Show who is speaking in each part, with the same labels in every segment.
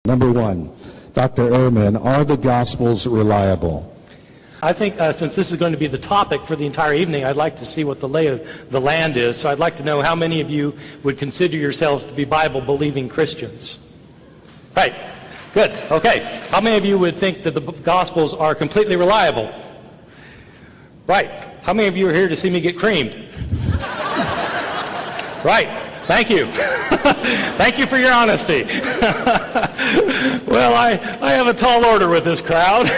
Speaker 1: Number one, Dr. Ehrman, are the Gospels reliable?
Speaker 2: I think since this is going to be the topic for the entire evening, I'd like to see what the lay of the land is. So I'd like to know how many of you would consider yourselves to be Bible-believing Christians. Right. Good. Okay. How many of you would think that the Gospels are completely reliable? Right. How many of you are here to see me get creamed? Right. Thank you. Thank you for your honesty. Well, I have a tall order with this crowd.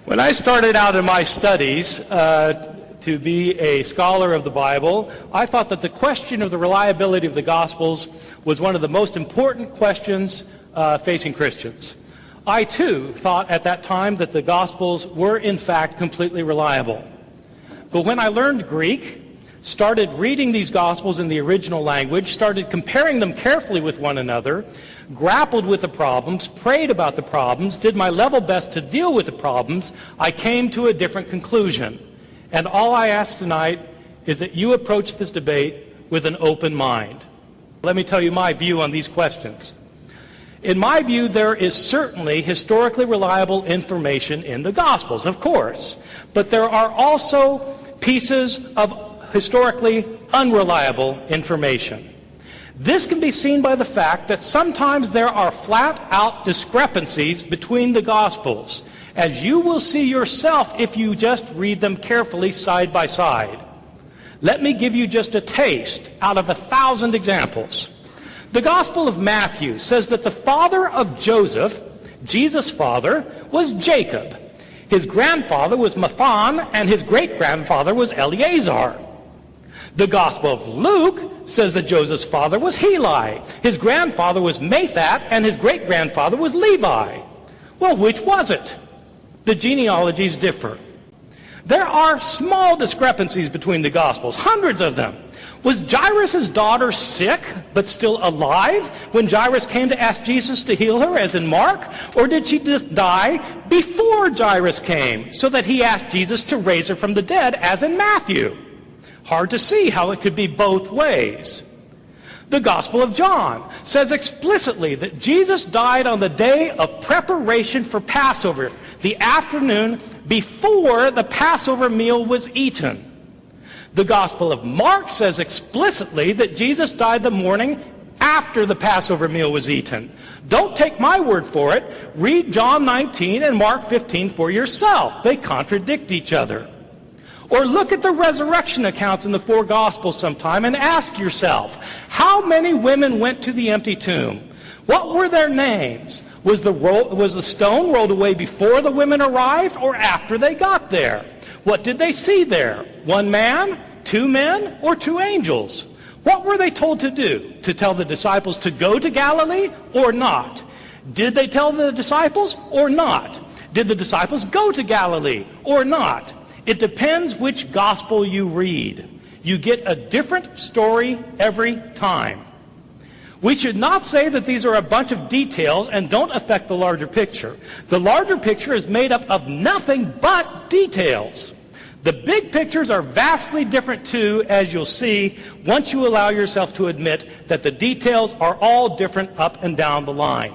Speaker 2: When I started out in my studies to be a scholar of the Bible, I thought that the question of the reliability of the Gospels was one of the most important questions facing Christians. I, too, thought at that time that the Gospels were, in fact, completely reliable. But when I learned Greek, started reading these Gospels in the original language, started comparing them carefully with one another, grappled with the problems, prayed about the problems, did my level best to deal with the problems, I came to a different conclusion. And all I ask tonight is that you approach this debate with an open mind. Let me tell you my view on these questions. In my view, there is certainly historically reliable information in the Gospels, of course. But there are also pieces of historically unreliable information. This can be seen by the fact that sometimes there are flat-out discrepancies between the Gospels, as you will see yourself if you just read them carefully side by side. Let me give you just a taste out of 1,000 examples. The Gospel of Matthew says that the father of Joseph, Jesus' father, was Jacob. His grandfather was Mathan, and his great-grandfather was Eleazar. The Gospel of Luke says that Joseph's father was Heli. His grandfather was Mathat, and his great-grandfather was Levi. Well, which was it? The genealogies differ. There are small discrepancies between the Gospels, hundreds of them. Was Jairus' daughter sick, but still alive, when Jairus came to ask Jesus to heal her, as in Mark? Or did she just die before Jairus came, so that he asked Jesus to raise her from the dead, as in Matthew? Hard to see how it could be both ways. The Gospel of John says explicitly that Jesus died on the day of preparation for Passover, the afternoon before the Passover meal was eaten. The Gospel of Mark says explicitly that Jesus died the morning after the Passover meal was eaten. Don't take my word for it. Read John 19 and Mark 15 for yourself. They contradict each other. Or look at the resurrection accounts in the four Gospels sometime and ask yourself, how many women went to the empty tomb? What were their names? Was the stone rolled away before the women arrived or after they got there? What did they see there? One man, two men, or two angels? What were they told to do? To tell the disciples to go to Galilee or not? Did they tell the disciples or not? Did the disciples go to Galilee or not? It depends which gospel you read. You get a different story every time. We should not say that these are a bunch of details and don't affect the larger picture. The larger picture is made up of nothing but details. The big pictures are vastly different too, as you'll see once you allow yourself to admit that the details are all different up and down the line.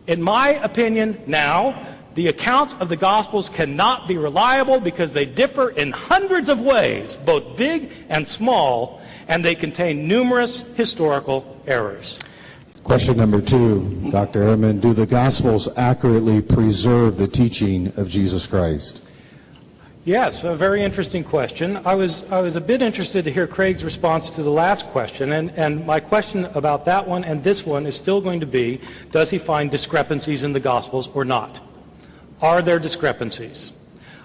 Speaker 2: In my opinion now, the accounts of the Gospels cannot be reliable because they differ in hundreds of ways, both big and small, and they contain numerous historical errors.
Speaker 1: Question number 2, Dr. Ehrman, do the Gospels accurately preserve the teaching of Jesus Christ?
Speaker 2: Yes, a very interesting question. I was a bit interested to hear Craig's response to the last question, and my question about that one and this one is still going to be, does he find discrepancies in the Gospels or not? Are there discrepancies?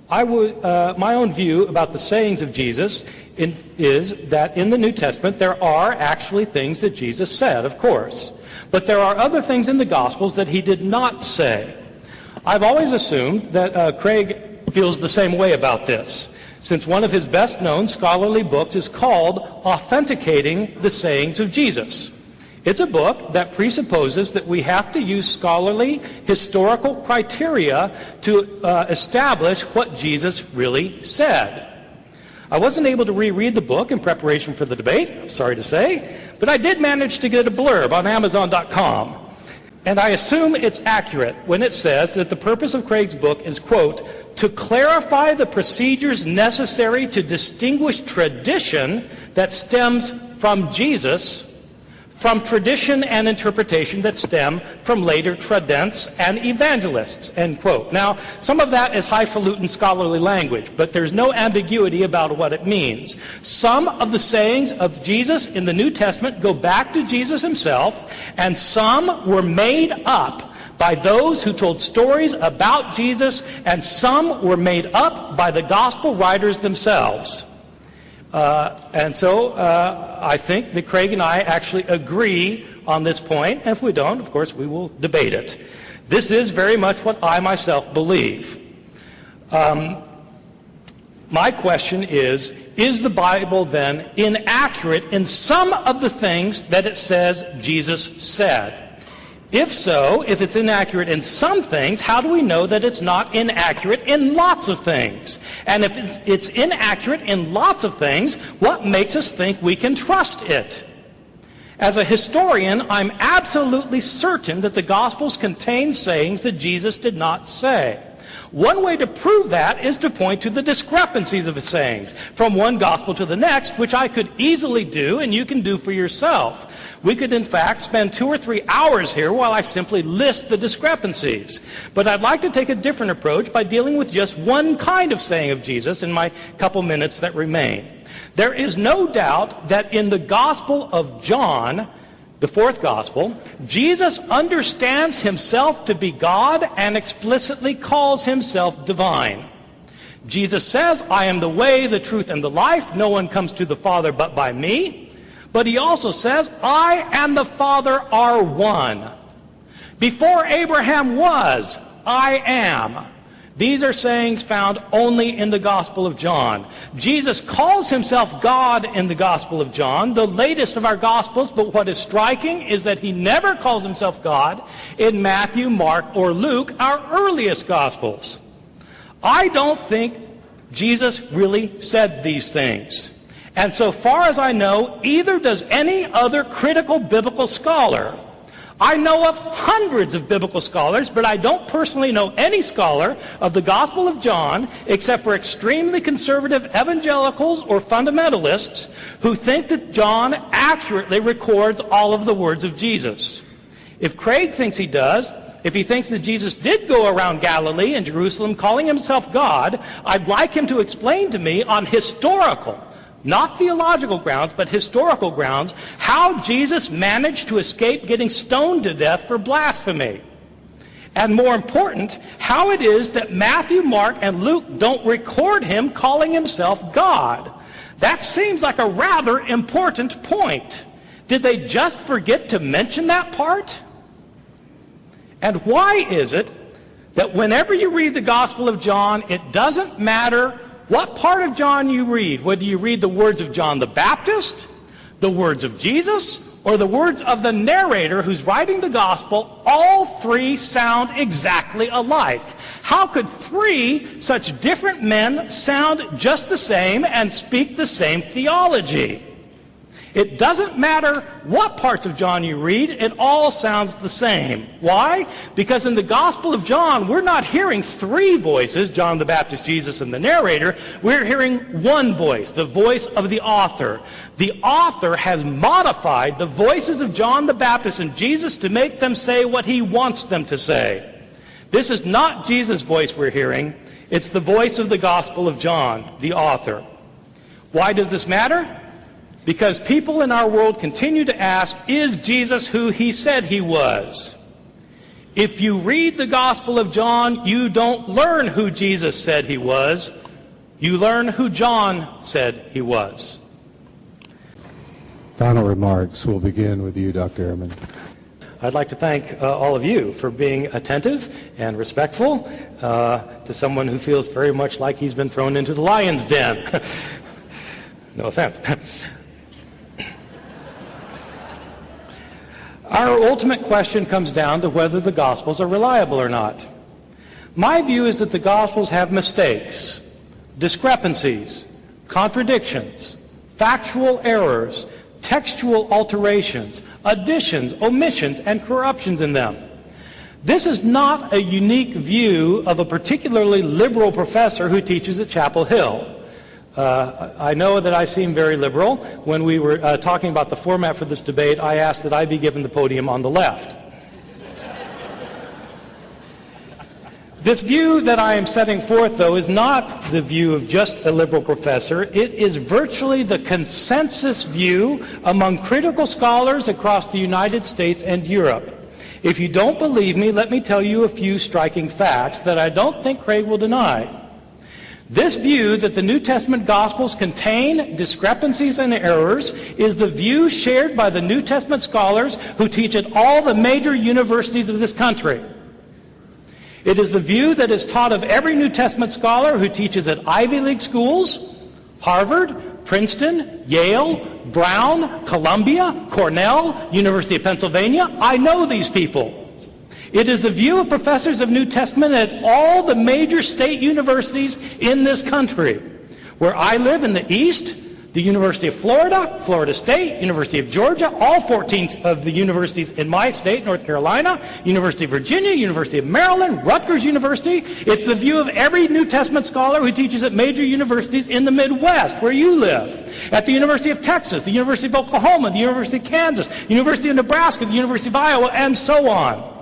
Speaker 2: My own view about the sayings of Jesus is that in the New Testament there are actually things that Jesus said, of course. But there are other things in the Gospels that he did not say. I've always assumed that Craig feels the same way about this, since one of his best-known scholarly books is called Authenticating the Sayings of Jesus. It's a book that presupposes that we have to use scholarly historical criteria to establish what Jesus really said. I wasn't able to reread the book in preparation for the debate, I'm sorry to say, but I did manage to get a blurb on Amazon.com. And I assume it's accurate when it says that the purpose of Craig's book is, quote, to clarify the procedures necessary to distinguish tradition that stems from Jesus from tradition and interpretation that stem from later tradents and evangelists, end quote. Now, some of that is highfalutin scholarly language, but there's no ambiguity about what it means. Some of the sayings of Jesus in the New Testament go back to Jesus himself, and some were made up by those who told stories about Jesus, and some were made up by the gospel writers themselves. And so I think that Craig and I actually agree on this point, and if we don't, of course, we will debate it. This is very much what I myself believe. My question is the Bible then inaccurate in some of the things that it says Jesus said? If so, if it's inaccurate in some things, how do we know that it's not inaccurate in lots of things? And if it's inaccurate in lots of things, what makes us think we can trust it? As a historian, I'm absolutely certain that the Gospels contain sayings that Jesus did not say. One way to prove that is to point to the discrepancies of his sayings from one gospel to the next, which I could easily do and you can do for yourself. We could, in fact, spend 2 or 3 hours here while I simply list the discrepancies. But I'd like to take a different approach by dealing with just one kind of saying of Jesus in my couple minutes that remain. There is no doubt that in the Gospel of John, the fourth gospel, Jesus understands himself to be God and explicitly calls himself divine. Jesus says, I am the way, the truth, and the life. No one comes to the Father but by me. But he also says, I and the Father are one. Before Abraham was, I am. These are sayings found only in the Gospel of John. Jesus calls himself God in the Gospel of John, the latest of our Gospels, but what is striking is that he never calls himself God in Matthew, Mark, or Luke, our earliest Gospels. I don't think Jesus really said these things. And so far as I know, either does any other critical biblical scholar. I know of hundreds of biblical scholars, but I don't personally know any scholar of the Gospel of John, except for extremely conservative evangelicals or fundamentalists, who think that John accurately records all of the words of Jesus. If Craig thinks he does, if he thinks that Jesus did go around Galilee and Jerusalem calling himself God, I'd like him to explain to me on historical, not theological grounds, but historical grounds, how Jesus managed to escape getting stoned to death for blasphemy. And more important, how it is that Matthew, Mark, and Luke don't record him calling himself God. That seems like a rather important point. Did they just forget to mention that part? And why is it that whenever you read the Gospel of John, it doesn't matter what part of John you read, whether you read the words of John the Baptist, the words of Jesus, or the words of the narrator who's writing the gospel, all three sound exactly alike. How could three such different men sound just the same and speak the same theology? It doesn't matter what parts of John you read, it all sounds the same. Why? Because in the Gospel of John, we're not hearing three voices, John the Baptist, Jesus, and the narrator. We're hearing one voice, the voice of the author. The author has modified the voices of John the Baptist and Jesus to make them say what he wants them to say. This is not Jesus' voice we're hearing. It's the voice of the Gospel of John, the author. Why does this matter? Because people in our world continue to ask, is Jesus who he said he was? If you read the Gospel of John, you don't learn who Jesus said he was. You learn who John said he was.
Speaker 1: Final remarks. We'll begin with you, Dr. Ehrman.
Speaker 2: I'd like to thank all of you for being attentive and respectful to someone who feels very much like he's been thrown into the lion's den. No offense. Our ultimate question comes down to whether the Gospels are reliable or not. My view is that the Gospels have mistakes, discrepancies, contradictions, factual errors, textual alterations, additions, omissions, and corruptions in them. This is not a unique view of a particularly liberal professor who teaches at Chapel Hill. I know that I seem very liberal. When we were talking about the format for this debate, I asked that I be given the podium on the left. This view that I am setting forth, though, is not the view of just a liberal professor. It is virtually the consensus view among critical scholars across the United States and Europe. If you don't believe me, let me tell you a few striking facts that I don't think Craig will deny. This view that the New Testament Gospels contain discrepancies and errors is the view shared by the New Testament scholars who teach at all the major universities of this country. It is the view that is taught of every New Testament scholar who teaches at Ivy League schools, Harvard, Princeton, Yale, Brown, Columbia, Cornell, University of Pennsylvania. I know these people. It is the view of professors of New Testament at all the major state universities in this country. Where I live in the East, the University of Florida, Florida State, University of Georgia, all 14 of the universities in my state, North Carolina, University of Virginia, University of Maryland, Rutgers University. It's the view of every New Testament scholar who teaches at major universities in the Midwest, where you live. At the University of Texas, the University of Oklahoma, the University of Kansas, University of Nebraska, the University of Iowa, and so on.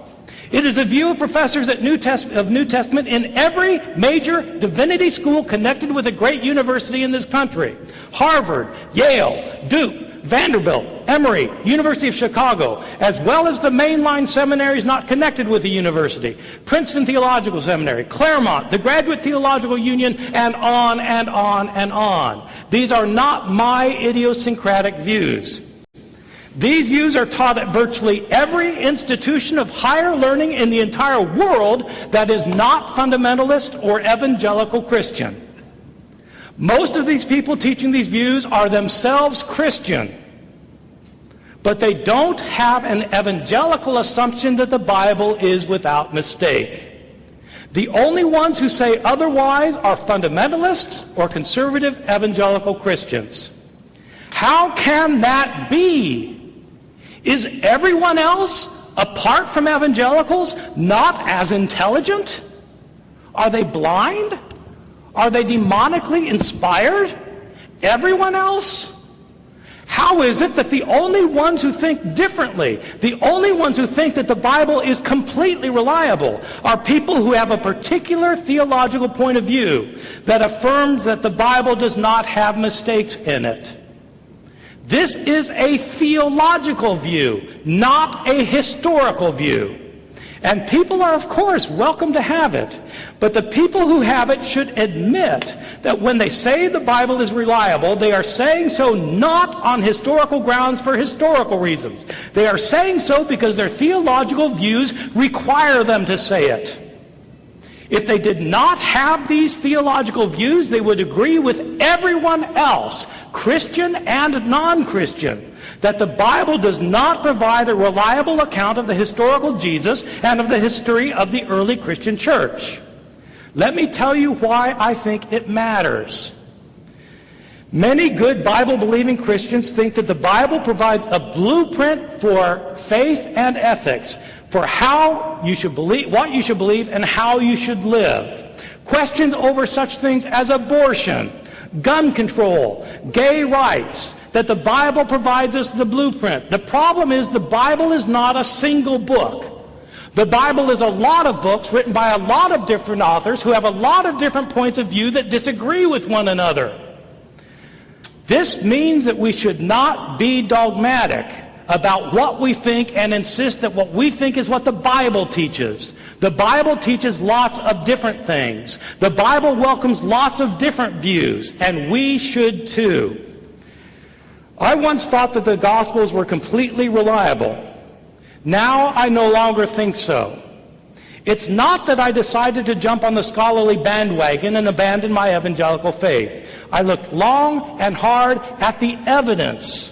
Speaker 2: It is the view of professors of New Testament in every major divinity school connected with a great university in this country. Harvard, Yale, Duke, Vanderbilt, Emory, University of Chicago, as well as the mainline seminaries not connected with the university. Princeton Theological Seminary, Claremont, the Graduate Theological Union, and on and on and on. These are not my idiosyncratic views. These views are taught at virtually every institution of higher learning in the entire world that is not fundamentalist or evangelical Christian. Most of these people teaching these views are themselves Christian, but they don't have an evangelical assumption that the Bible is without mistake. The only ones who say otherwise are fundamentalists or conservative evangelical Christians. How can that be? Is everyone else, apart from evangelicals, not as intelligent? Are they blind? Are they demonically inspired? Everyone else? How is it that the only ones who think differently, the only ones who think that the Bible is completely reliable, are people who have a particular theological point of view that affirms that the Bible does not have mistakes in it? This is a theological view, not a historical view. And people are, of course, welcome to have it. But the people who have it should admit that when they say the Bible is reliable, they are saying so not on historical grounds for historical reasons. They are saying so because their theological views require them to say it. If they did not have these theological views, they would agree with everyone else, Christian and non-Christian, that the Bible does not provide a reliable account of the historical Jesus and of the history of the early Christian church. Let me tell you why I think it matters. Many good Bible-believing Christians think that the Bible provides a blueprint for faith and ethics, for how you should believe, what you should believe, and how you should live. Questions over such things as abortion, gun control, gay rights, that the Bible provides us the blueprint. The problem is the Bible is not a single book. The Bible is a lot of books written by a lot of different authors who have a lot of different points of view that disagree with one another. This means that we should not be dogmatic about what we think and insist that what we think is what the Bible teaches. The Bible teaches lots of different things. The Bible welcomes lots of different views, and we should too. I once thought that the Gospels were completely reliable. Now I no longer think so. It's not that I decided to jump on the scholarly bandwagon and abandon my evangelical faith. I looked long and hard at the evidence.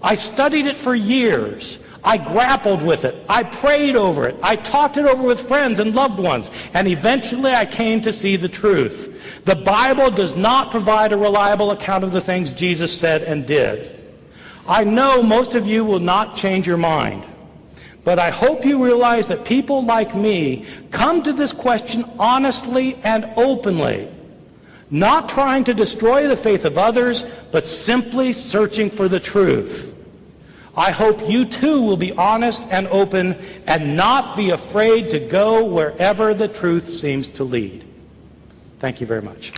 Speaker 2: I studied it for years. I grappled with it. I prayed over it. I talked it over with friends and loved ones. And eventually I came to see the truth. The Bible does not provide a reliable account of the things Jesus said and did. I know most of you will not change your mind. But I hope you realize that people like me come to this question honestly and openly, not trying to destroy the faith of others, but simply searching for the truth. I hope you too will be honest and open and not be afraid to go wherever the truth seems to lead. Thank you very much.